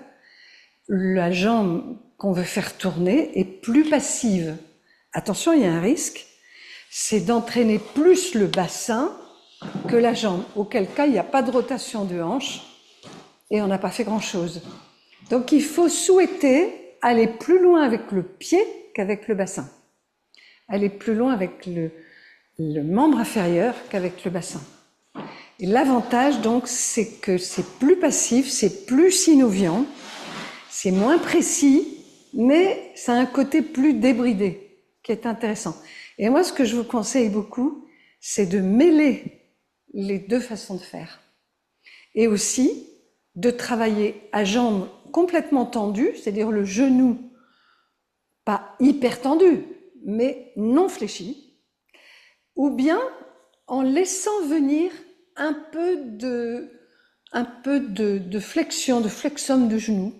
la jambe qu'on veut faire tourner est plus passive. Attention, il y a un risque, c'est d'entraîner plus le bassin que la jambe, auquel cas il n'y a pas de rotation de hanche et on n'a pas fait grand-chose. Donc il faut souhaiter aller plus loin avec le pied qu'avec le bassin. Aller plus loin avec le membre inférieur qu'avec le bassin. Et l'avantage donc, c'est que c'est plus passif, c'est plus synoviant, c'est moins précis, mais ça a un côté plus débridé, qui est intéressant. Et moi, ce que je vous conseille beaucoup, c'est de mêler les deux façons de faire. Et aussi de travailler à jambes complètement tendues, c'est-à-dire le genou pas hyper tendu, mais non fléchi, ou bien en laissant venir un peu de flexion, de flexum de genou.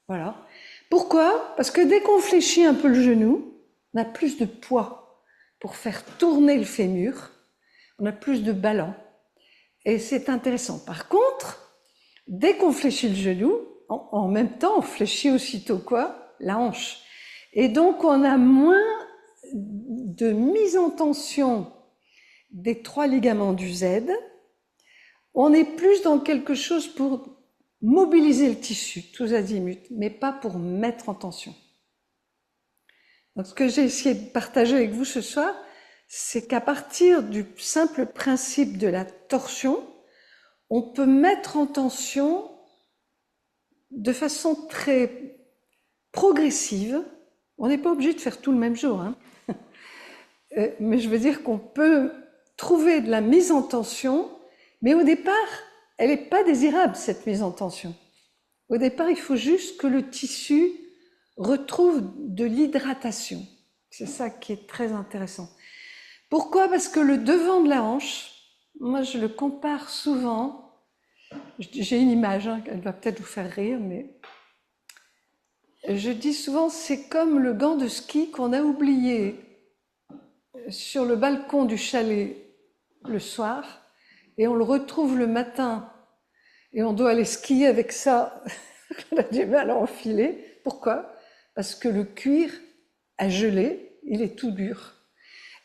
Voilà. Pourquoi? Parce que dès qu'on fléchit un peu le genou, on a plus de poids. pour faire tourner le fémur. On a plus de ballon. Et c'est intéressant. Par contre, dès qu'on fléchit le genou, en même temps, on fléchit aussitôt quoi? La hanche. Et donc, on a moins de mise en tension des 3 ligaments du Z. On est plus dans quelque chose pour mobiliser le tissu, tous azimuts, mais pas pour mettre en tension. Donc, ce que j'ai essayé de partager avec vous ce soir, c'est qu'à partir du simple principe de la torsion, on peut mettre en tension de façon très progressive. On n'est pas obligé de faire tout le même jour, hein. Mais je veux dire qu'on peut trouver de la mise en tension, mais au départ, elle n'est pas désirable, cette mise en tension. Au départ, il faut juste que le tissu retrouve de l'hydratation. C'est ça qui est très intéressant. Pourquoi? Parce que le devant de la hanche, moi je le compare souvent, j'ai une image, hein, elle va peut-être vous faire rire, mais je dis souvent c'est comme le gant de ski qu'on a oublié sur le balcon du chalet le soir et on le retrouve le matin et on doit aller skier avec ça, on a du mal à enfiler. Pourquoi? Parce que le cuir a gelé, il est tout dur.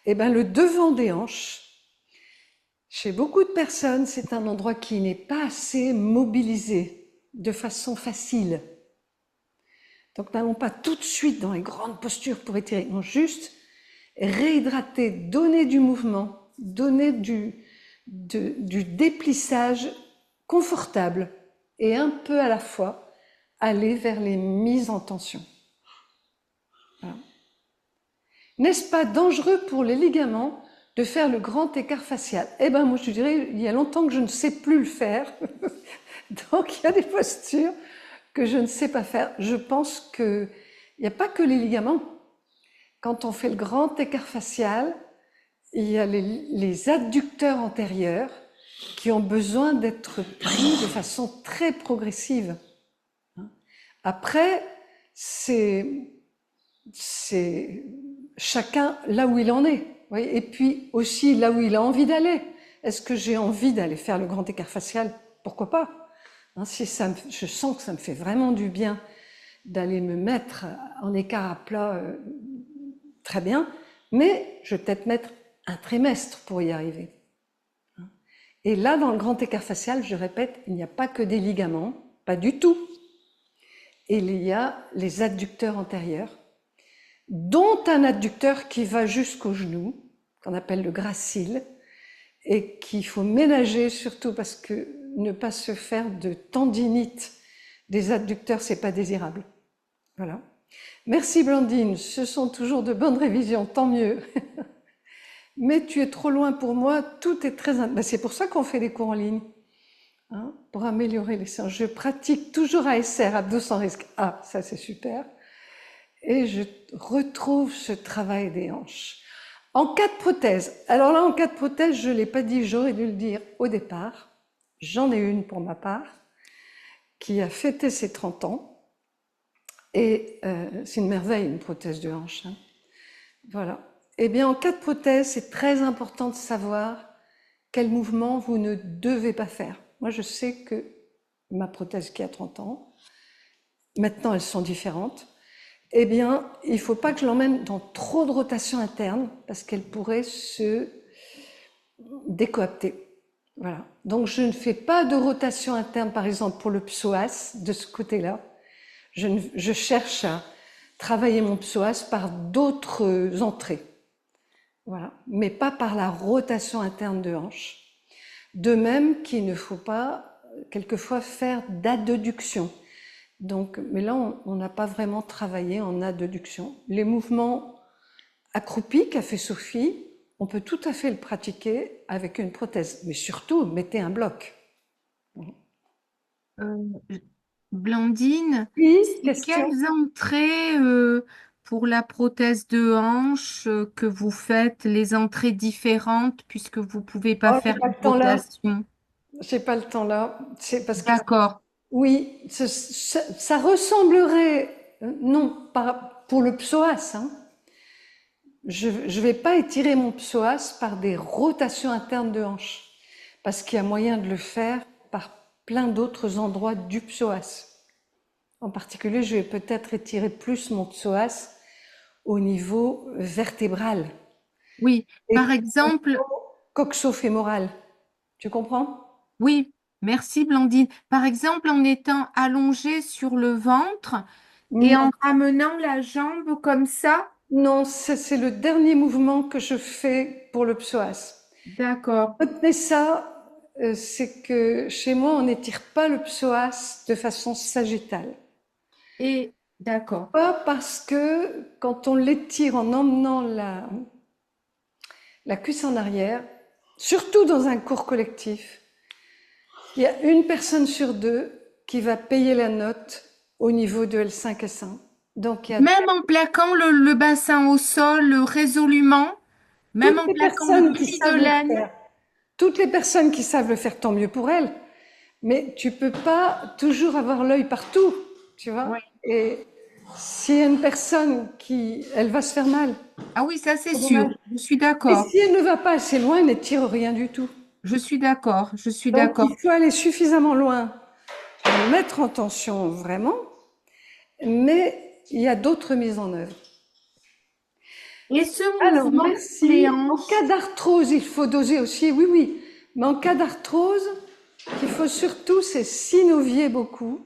Et bien le devant des hanches, chez beaucoup de personnes, c'est un endroit qui n'est pas assez mobilisé de façon facile. Donc n'allons pas tout de suite dans les grandes postures pour étirer, non, juste réhydrater, donner du mouvement, donner du déplissage confortable et un peu à la fois aller vers les mises en tension. Voilà. N'est-ce pas dangereux pour les ligaments de faire le grand écart facial? Eh bien, moi, je dirais, il y a longtemps que je ne sais plus le faire. Donc, il y a des postures que je ne sais pas faire. Je pense qu'il n'y a pas que les ligaments. Quand on fait le grand écart facial, il y a les adducteurs antérieurs qui ont besoin d'être pris de façon très progressive. Après, c'est chacun là où il en est. Oui, et puis aussi là où il a envie d'aller. Est-ce que j'ai envie d'aller faire le grand écart facial? Pourquoi pas? Si je sens que ça me fait vraiment du bien d'aller me mettre en écart à plat, très bien, mais je vais peut-être mettre un trimestre pour y arriver. Et là, dans le grand écart facial, je répète, il n'y a pas que des ligaments, pas du tout. Il y a les adducteurs antérieurs, dont un adducteur qui va jusqu'au genou, qu'on appelle le gracile, et qu'il faut ménager surtout parce que ne pas se faire de tendinite des adducteurs, c'est pas désirable. Voilà. Merci Blandine, ce sont toujours de bonnes révisions, tant mieux. Mais tu es trop loin pour moi, tout est très... c'est pour ça qu'on fait des cours en ligne, hein, pour améliorer les séances. Je pratique toujours ASR, abdos sans risque. Ah, ça c'est super. Et je retrouve ce travail des hanches. En cas de prothèse, alors là en cas de prothèse, je ne l'ai pas dit, j'aurais dû le dire au départ, j'en ai une pour ma part, qui a fêté ses 30 ans, et c'est une merveille une prothèse de hanche, hein. Voilà. Eh bien en cas de prothèse, c'est très important de savoir quel mouvement vous ne devez pas faire. Moi je sais que ma prothèse qui a 30 ans, maintenant elles sont différentes, eh bien, il ne faut pas que je l'emmène dans trop de rotation interne parce qu'elle pourrait se décoapter. Voilà. Donc, je ne fais pas de rotation interne, par exemple, pour le psoas, de ce côté-là. Je cherche à travailler mon psoas par d'autres entrées. Voilà. Mais pas par la rotation interne de hanche. De même qu'il ne faut pas, quelquefois, faire d'adduction. Donc, mais là, on n'a pas vraiment travaillé en adduction. Les mouvements accroupis qu'a fait Sophie, on peut tout à fait le pratiquer avec une prothèse. Mais surtout, mettez un bloc. Blandine, Oui, c'est question. quelles entrées pour la prothèse de hanche que vous faites, les entrées différentes puisque vous ne pouvez pas Oh, j'ai faire pas de le temps là. rotation? J'ai pas le temps là. C'est parce que D'accord. oui, ça ressemblerait, non, pour le psoas, hein. je ne vais pas étirer mon psoas par des rotations internes de hanches, parce qu'il y a moyen de le faire par plein d'autres endroits du psoas. En particulier, je vais peut-être étirer plus mon psoas au niveau vertébral Oui, et par exemple, coxo-fémoral. Tu comprends? oui, merci Blandine. Par exemple, en étant allongé sur le ventre et Non, en ramenant la jambe comme ça. non, c'est le dernier mouvement que je fais pour le psoas. D'accord. Retenez ça, c'est que chez moi, on n'étire pas le psoas de façon sagittale. Et d'accord. Pas parce que quand on l'étire en emmenant la cuisse en arrière, surtout dans un cours collectif, il y a une personne sur deux qui va payer la note au niveau de L5-S1. Donc il y a Même en plaquant le bassin au sol résolument, même toutes en les plaquant le personnes qui pli de savent le laine. faire. Toutes les personnes qui savent le faire, tant mieux pour elles. Mais tu peux pas toujours avoir l'œil partout, tu vois. Ouais. Et s'il y a une personne qui, elle va se faire mal. Ah oui, ça c'est C'est sûr. dommage. Je suis Et d'accord. si elle ne va pas assez loin, elle ne tire rien du tout. Je suis d'accord. Je suis Donc d'accord. il faut aller suffisamment loin pour mettre en tension vraiment, mais il y a d'autres mises en œuvre. Et ce Alors, mouvement pour les merci. En hanches, cas d'arthrose, il faut doser aussi, oui, oui. Mais en cas d'arthrose, ce qu'il faut surtout, c'est synovier beaucoup.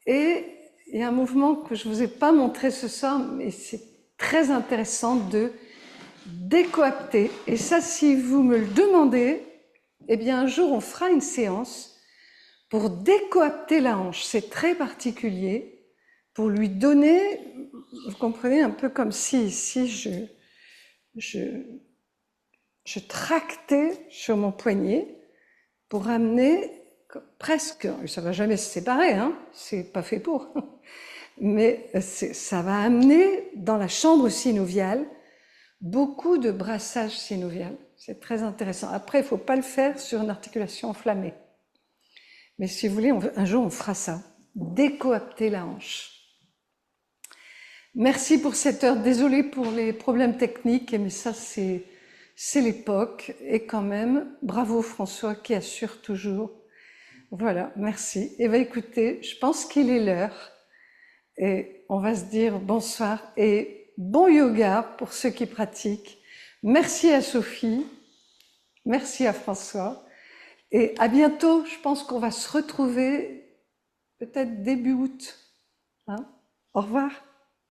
Et il y a un mouvement que je ne vous ai pas montré ce soir, mais c'est très intéressant de décoapter. Et ça, si vous me le demandez, eh bien, un jour, on fera une séance pour décoapter la hanche. C'est très particulier pour lui donner, vous comprenez, un peu comme si je tractais sur mon poignet pour amener presque, ça va jamais se séparer, hein, c'est pas fait pour, mais ça va amener dans la chambre synoviale beaucoup de brassage synovial. C'est très intéressant. Après, il ne faut pas le faire sur une articulation enflammée. Mais si vous voulez, un jour, on fera ça. Décoapter la hanche. Merci pour cette heure. Désolée pour les problèmes techniques, mais ça, c'est l'époque. Et quand même, bravo François qui assure toujours. Voilà, merci. Et bien écoutez, je pense qu'il est l'heure. Et on va se dire bonsoir et bon yoga pour ceux qui pratiquent. Merci à Sophie. Merci à François. Et à bientôt. Je pense qu'on va se retrouver peut-être début août. Hein? Au revoir.